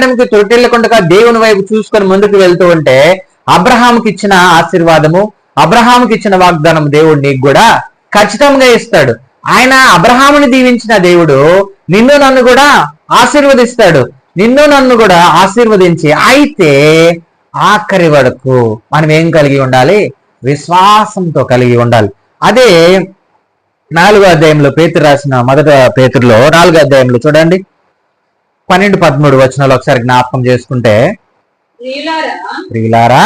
మందిరంకి తొట్టిల్లకుండా దేవుని వైపు చూసుకొని ముందుకు వెళ్తూ ఉంటే అబ్రహాముకి ఇచ్చిన ఆశీర్వాదము, అబ్రహాముకి ఇచ్చిన వాగ్దానం దేవుడు నీకు కూడా ఖచ్చితంగా ఇస్తాడు. ఆయన అబ్రహాముని దీవించిన దేవుడు నిన్ను నన్ను కూడా ఆశీర్వదిస్తాడు. నిన్ను నన్ను కూడా ఆశీర్వదించి, అయితే ఆఖరి వరకు మనం ఏం కలిగి ఉండాలి? విశ్వాసంతో కలిగి ఉండాలి. అదే 4వ అధ్యాయంలో పేతురు రాసిన మొదటి పేతురులో 4వ అధ్యాయంలో చూడండి 12-13 వచనాలు ఒకసారి జ్ఞాపకం చేసుకుంటే, ప్రియులారా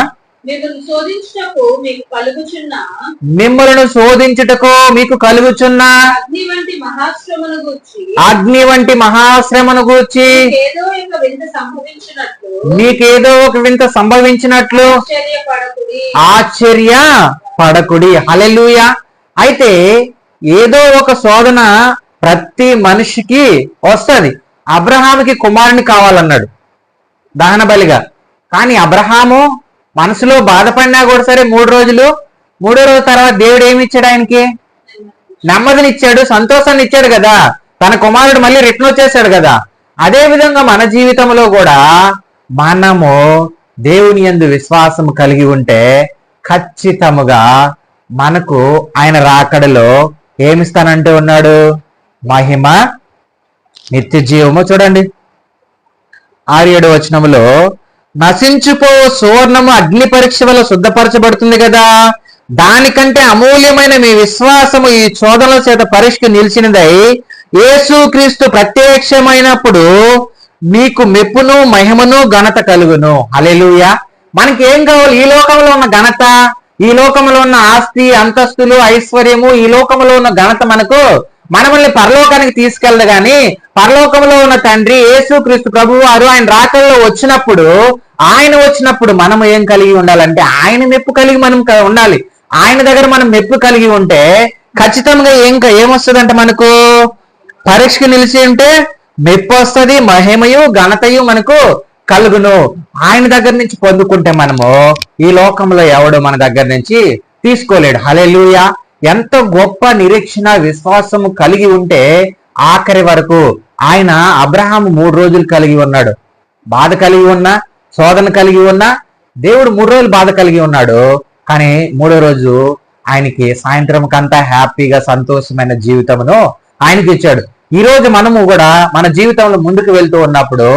మిమ్మల్ని శోధించుటకు మీకు కలుగుచున్న అగ్ని వంటి మహాశ్రమను గూర్చి మీకేదో ఒక వింత సంభవించినట్లు ఆశ్చర్య పడకుడి. హల్లెలూయా. అయితే ఏదో ఒక శోధన ప్రతి మనిషికి వస్తుంది. అబ్రహాముకి కుమారుని కావాలన్నాడు దహన బలిగా, కానీ అబ్రహాము మనసులో బాధపడినా కూడా సరే 3 రోజులు, 3వ రోజు తర్వాత దేవుడు ఏమి ఇచ్చాడు? ఆయనకి నెమ్మదినిచ్చాడు, సంతోషాన్ని ఇచ్చాడు కదా. తన కుమారుడు మళ్ళీ రిటర్న్ వచ్చేసాడు కదా. అదే విధంగా మన జీవితంలో కూడా మనము దేవుని యందు విశ్వాసం కలిగి ఉంటే ఖచ్చితముగా మనకు ఆయన రాకడలో ఏమిస్తానంటూ ఉన్నాడు? మహిమ, నిత్య జీవము. చూడండి 6-7 వచనములో, నశించిపో సువర్ణము అగ్ని పరీక్ష వల్ల శుద్ధపరచబడుతుంది కదా, దానికంటే అమూల్యమైన మీ విశ్వాసము ఈ శోధనల చేత పరీక్షకు నిలిచినదై యేసుక్రీస్తు ప్రత్యక్షమైనప్పుడు మీకు మెప్పును మహిమను ఘనత కలుగును. హల్లెలూయా. మనకి ఏం కావాలి? ఈ లోకంలో ఉన్న ఘనత, ఈ లోకంలో ఉన్న ఆస్తి అంతస్తులు ఐశ్వర్యము, ఈ లోకంలో ఉన్న ఘనత మనల్ని పరలోకానికి తీసుకెళ్ళదు. కానీ పరలోకంలో ఉన్న తండ్రి యేసుక్రీస్తు ప్రభువు వారు ఆయన రాకల్లో వచ్చినప్పుడు మనం ఏం కలిగి ఉండాలంటే ఆయన మెప్పు కలిగి మనం ఉండాలి. ఆయన దగ్గర మనం మెప్పు కలిగి ఉంటే ఖచ్చితంగా ఏమొస్తుందంటే మనకు పరీక్షకు నిలిచి ఉంటే మెప్పు వస్తుంది, మహిమయు ఘనతయు మనకు కలుగును. ఆయన దగ్గర నుంచి పొందుకుంటే మనము ఈ లోకంలో ఎవడు మన దగ్గర నుంచి తీసుకోలేడు. హల్లెలూయా. ఎంత గొప్ప నిరీక్షణ విశ్వాసము కలిగి ఉంటే ఆఖరి వరకు ఆయన అబ్రహాము 3 రోజులు కలిగి ఉన్నాడు, బాధ కలిగి ఉన్నా, శోధన కలిగి ఉన్నా. దేవుడు 3 రోజులు బాధ కలిగి ఉన్నాడు, కానీ 3వ రోజు ఆయనకి సాయంత్రం కంతా హ్యాపీగా సంతోషమైన జీవితమును ఆయనకి ఇచ్చాడు. ఈ రోజు మనము కూడా మన జీవితంలో ముందుకు వెళ్తూ ఉన్నప్పుడు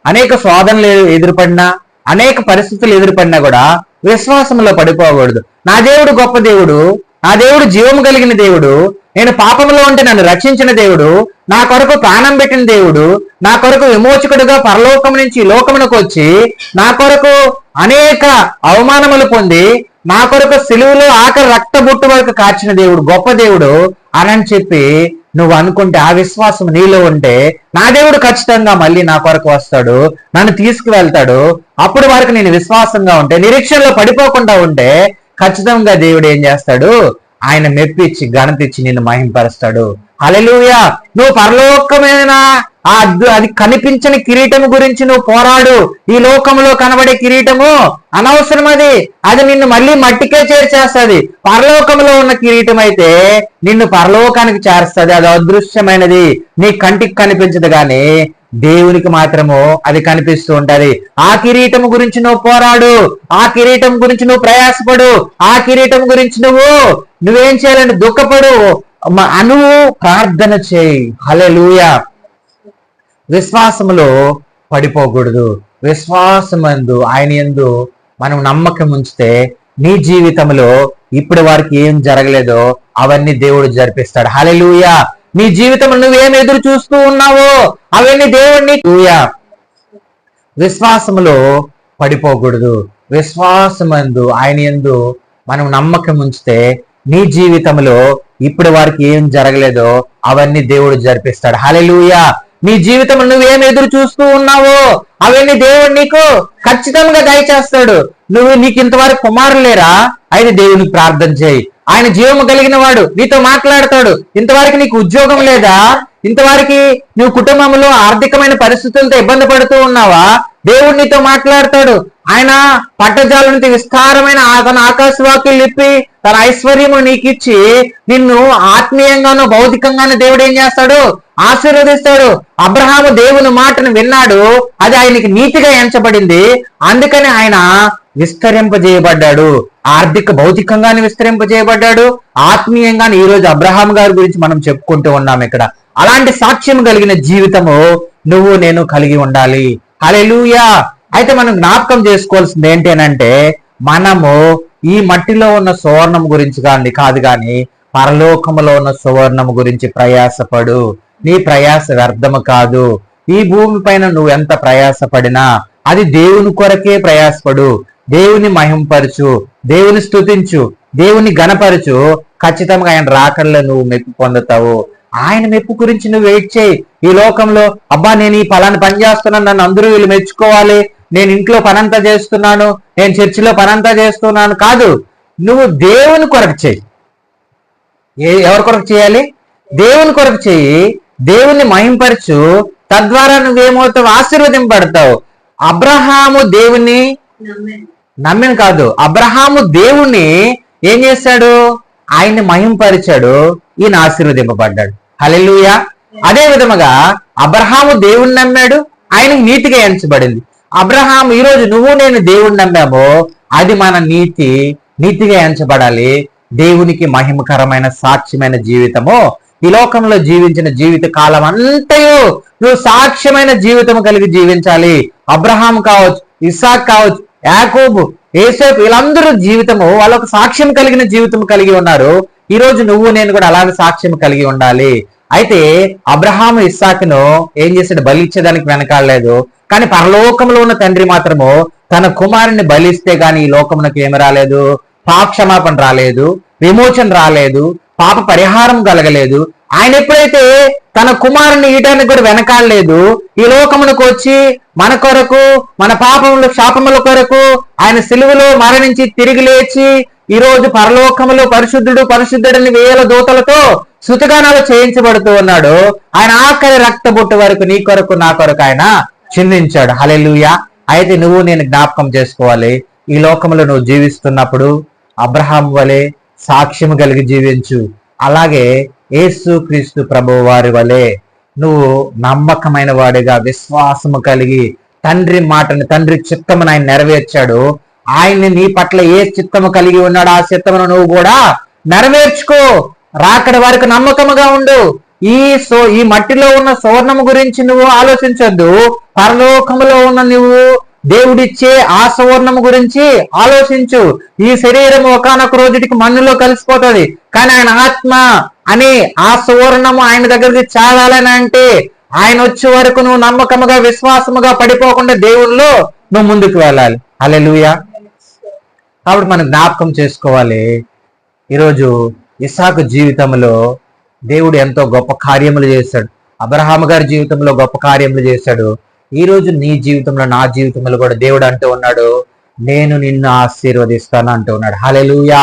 అనేక శోధనలు ఎదురుపడినా, అనేక పరిస్థితులు ఎదురుపడినా కూడా విశ్వాసంలో పడిపోకూడదు. నా దేవుడు గొప్ప దేవుడు, నా దేవుడు జీవము కలిగిన దేవుడు, నేను పాపంలో ఉంటే నన్ను రక్షించిన దేవుడు, నా కొరకు ప్రాణం పెట్టిన దేవుడు, నా కొరకు విమోచకుడుగా పరలోకం నుంచి లోకమునకు వచ్చి నా కొరకు అనేక అవమానములు పొంది నా కొరకు సిలువలో ఆఖరి రక్త బొట్టు వరకు కార్చిన దేవుడు గొప్ప దేవుడు అని చెప్పి నువ్వు అనుకుంటే, ఆ విశ్వాసం నీలో ఉంటే నా దేవుడు ఖచ్చితంగా మళ్ళీ నా కొరకు వస్తాడు, నన్ను తీసుకువెళ్తాడు. అప్పుడు వరకు నేను విశ్వాసంగా ఉంటే, నిరీక్షణలో పడిపోకుండా ఉంటే ఖచ్చితంగా దేవుడు ఏం చేస్తాడు? ఆయన మెప్పిచ్చి ఘనత ఇచ్చి నిన్ను మహింపరుస్తాడు. హల్లెలూయా. నువ్వు పరలోకమైన అది కనిపించని కిరీటము గురించి నువ్వు పోరాడు. ఈ లోకంలో కనబడే కిరీటము అనవసరం. అది నిన్ను మళ్ళీ మట్టికే చేర్చేస్తుంది. పరలోకంలో ఉన్న కిరీటం అయితే నిన్ను పరలోకానికి చేరుస్తుంది. అది అదృశ్యమైనది, నీ కంటికి కనిపించదు, కానీ దేవునికి మాత్రము అది కనిపిస్తూ ఉంటది. ఆ కిరీటం గురించి నువ్వు పోరాడు, ఆ కిరీటం గురించి నువ్వు ప్రయాసపడు, ఆ కిరీటం గురించి నువ్వేం చేయాలంటే దుఃఖపడు, నువ్వు ప్రార్థన చేయి. హల్లెలూయా. విశ్వాసములో పడిపోకూడదు. విశ్వాసమందు ఆయన యందు మనం నమ్మకం ఉంచితే నీ జీవితంలో ఇప్పుడు వారికి ఏం జరగలేదో అవన్నీ దేవుడు జరిపిస్తాడు. హల్లెలూయా. నీ జీవితంలో నువ్వేం ఎదురు చూస్తూ ఉన్నావో అవన్నీ దేవుడిని. విశ్వాసములో పడిపోకూడదు. విశ్వాసమందు ఆయన యందు మనం నమ్మకం ఉంచితే నీ జీవితంలో ఇప్పుడు వారికి ఏం జరగలేదో అవన్నీ దేవుడు జరిపిస్తాడు. హల్లెలూయా. నీ జీవితంలో నువ్వేం ఎదురు చూస్తూ ఉన్నావో అవన్నీ దేవుడు నీకు ఖచ్చితంగా దయచేస్తాడు. నీకు ఇంతవరకు కుమారులు లేరా? అయితే దేవునికి ప్రార్థన చేయి. ఆయన జీవము కలిగిన వాడు నీతో మాట్లాడతాడు. ఇంతవరకు నీకు ఉద్యోగం లేదా? ఇంతవరకు నువ్వు కుటుంబంలో ఆర్థికమైన పరిస్థితులతో ఇబ్బంది పడుతూ ఉన్నావా? దేవుడు నీతో మాట్లాడతాడు. ఆయన పట్టజాలంటి విస్తారమైన తన ఆకాశవాక్యులు ఇప్పి తన ఐశ్వర్యము నీకిచ్చి నిన్ను ఆత్మీయంగాను భౌతికంగాను దేవుడు ఏం చేస్తాడు? ఆశీర్వదిస్తాడు. అబ్రహాము దేవుని మాటను విన్నాడు, అది ఆయనకి నీతిగా ఎంచబడింది. అందుకని ఆయన విస్తరింపజేయబడ్డాడు. ఆర్థిక భౌతికంగానే విస్తరింపజేయబడ్డాడు, ఆత్మీయంగానే. ఈ రోజు అబ్రహాం గారి గురించి మనం చెప్పుకుంటూ ఉన్నాం ఇక్కడ. అలాంటి సాక్ష్యం కలిగిన జీవితము నువ్వు నేను కలిగి ఉండాలి. హల్లెలూయా. అయితే మనం జ్ఞాపకం చేసుకోవాల్సింది ఏంటి అంటే, మనము ఈ మట్టిలో ఉన్న సువర్ణం గురించి కాదు కానీ పరలోకములో ఉన్న సువర్ణము గురించి ప్రయాసపడు. నీ ప్రయాస వ్యర్థము కాదు. ఈ భూమి పైన నువ్వు ఎంత ప్రయాసపడినా అది దేవుని కొరకే ప్రయాసపడు. దేవుని మహింపరచు, దేవుని స్తుతించు, దేవుని గణపరచు. ఖచ్చితంగా ఆయన రాకడలో నువ్వు మెప్పు పొందుతావు. ఆయన మెప్పు గురించి నువ్వు వెయిట్ చేయి. ఈ లోకంలో అబ్బా నేను ఈ పలాని పని చేస్తున్నాను, నన్ను అందరూ వీళ్ళు మెచ్చుకోవాలి, నేను ఇంట్లో పనంతా చేస్తున్నాను, నేను చర్చిలో పనంతా చేస్తున్నాను కాదు. నువ్వు దేవుని కొరకు చెయ్యి. ఎవరి కొరకు చేయాలి? దేవుని కొరకు చెయ్యి. దేవుణ్ణి మహింపరచు. తద్వారా నువ్వేమవుతావు? ఆశీర్వదింపబడతావు. అబ్రహాము దేవుణ్ణి నమ్మిన కాదు, అబ్రహాము దేవుణ్ణి ఏం చేశాడు? ఆయన్ని మహింపరిచాడు, ఈయన ఆశీర్వదింపబడ్డాడు. హల్లెలూయా. అదే విధముగా అబ్రహాము దేవుణ్ణి నమ్మాడు, ఆయనకు నీతిగా ఎంచబడింది. అబ్రహాము, ఈరోజు నువ్వు నేను దేవుణ్ణి నమ్మామో అది మన నీతిగా ఎంచబడాలి. దేవునికి మహిమకరమైన సాక్ష్యమైన జీవితము. ఈ లోకంలో జీవించిన జీవిత కాలం అంతయు నువ్వు సాక్ష్యమైన జీవితం కలిగి జీవించాలి. అబ్రహాం కావచ్చు, ఇస్సాక్ కావచ్చు, యాకోబు, యోసేపు, వీళ్ళందరూ జీవితము వాళ్ళొక సాక్ష్యం కలిగిన జీవితం కలిగి ఉన్నారు. ఈ రోజు నువ్వు నేను కూడా అలాగే సాక్ష్యం కలిగి ఉండాలి. అయితే అబ్రహాము ఇస్సాకును ఏం చేశాడు? బలి ఇచ్చేదానికి వెనకాడలేదు. కానీ పరలోకంలో ఉన్న తండ్రి మాత్రము తన కుమారుని బలిస్తే గాని ఈ లోకమునకు ఏమి రాలేదు? పాపక్షమాపణ రాలేదు, విమోచన రాలేదు, పాప పరిహారం కలగలేదు. ఆయన ఎప్పుడైతే తన కుమారుని ఇయటానికి కూడా వెనకాడలేదు, ఈ లోకమునకు వచ్చి మన కొరకు, మన పాపముల శాపముల కొరకు ఆయన సిలువలో మరణించి తిరిగి లేచి ఈ రోజు పరలోకములో పరిశుద్ధుడని వేల దూతలతో స్తుతిగానాలు చేయించబడుతూ ఉన్నాడు. ఆయన ఆఖరి రక్త బొట్టు వరకు నీ కొరకు నా కొరకు ఆయన చిందించాడు. హల్లెలూయా. అయితే నువ్వు నేను జ్ఞాపకం చేసుకోవాలి, ఈ లోకంలో నువ్వు జీవిస్తున్నప్పుడు అబ్రహాం వలె సాక్ష్యం కలిగి జీవించు. అలాగే యేసు క్రీస్తు ప్రభువు వారి వలె నువ్వు నమ్మకమైన వాడిగా విశ్వాసము కలిగి తండ్రి మాటని, తండ్రి చిత్తమును ఆయన నెరవేర్చాడు. ఆయన్ని నీ పట్ల ఏ చిత్తము కలిగి ఉన్నాడో ఆ చిత్తమును నువ్వు కూడా నెరవేర్చుకో. రాకడ వారికి నమ్మకముగా ఉండు. ఈ మట్టిలో ఉన్న సువర్ణము గురించి నువ్వు ఆలోచించొద్దు. పరలోకములో ఉన్న నువ్వు దేవుడిచ్చే ఆ సువర్ణము గురించి ఆలోచించు. ఈ శరీరం ఒకానొక రోజుటికి మన్నులో కలిసిపోతుంది, కానీ ఆయన ఆత్మ అనే ఆ సువర్ణము ఆయన దగ్గరికి చేరాలని అంటే ఆయన వచ్చే వరకు నువ్వు నమ్మకముగా విశ్వాసముగా పడిపోకుండా దేవుల్లో నువ్వు ముందుకు వెళ్ళాలి. హల్లెలూయా. కాబట్టి మనం జ్ఞాపకం చేసుకోవాలి, ఈరోజు ఇస్సాకు జీవితంలో దేవుడు ఎంతో గొప్ప కార్యములు చేశాడు. అబ్రహాము గారి జీవితంలో గొప్ప కార్యములు చేశాడు. ఈ రోజు నీ జీవితంలో, నా జీవితంలో కూడా దేవుడు అంటూ ఉన్నాడు, నేను నిన్ను ఆశీర్వదిస్తాను అంటూ ఉన్నాడు. హల్లెలూయా.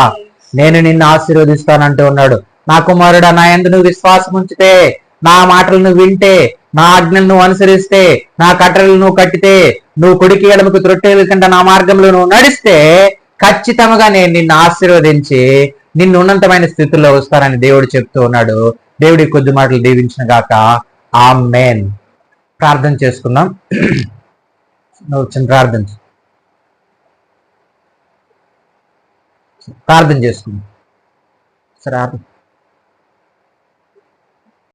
నేను నిన్ను ఆశీర్వదిస్తాను అంటూ ఉన్నాడు. నా కుమారుడా, నా యందు నువ్వు విశ్వాసం ఉంచితే, నా మాటలు నువ్వు వింటే, నా ఆజ్ఞను నువ్వు అనుసరిస్తే, నా కట్టడలు నువ్వు కట్టితే, నువ్వు కుడికి ఎడమకు త్రొట్టేలు కంటే నా మార్గంలో నువ్వు నడిస్తే ఖచ్చితంగా నేను నిన్ను ఆశీర్వదించి నిన్ను ఉన్నతమైన స్థితిలో వస్తానని దేవుడు చెప్తూ ఉన్నాడు. దేవుడి కొద్ది మాటలు దీవించిన గాక. ఆమేన్. ప్రార్థన చేసుకుందాం. నువ్వు చిన్న ప్రార్థన చేసుకుందాం. సరే.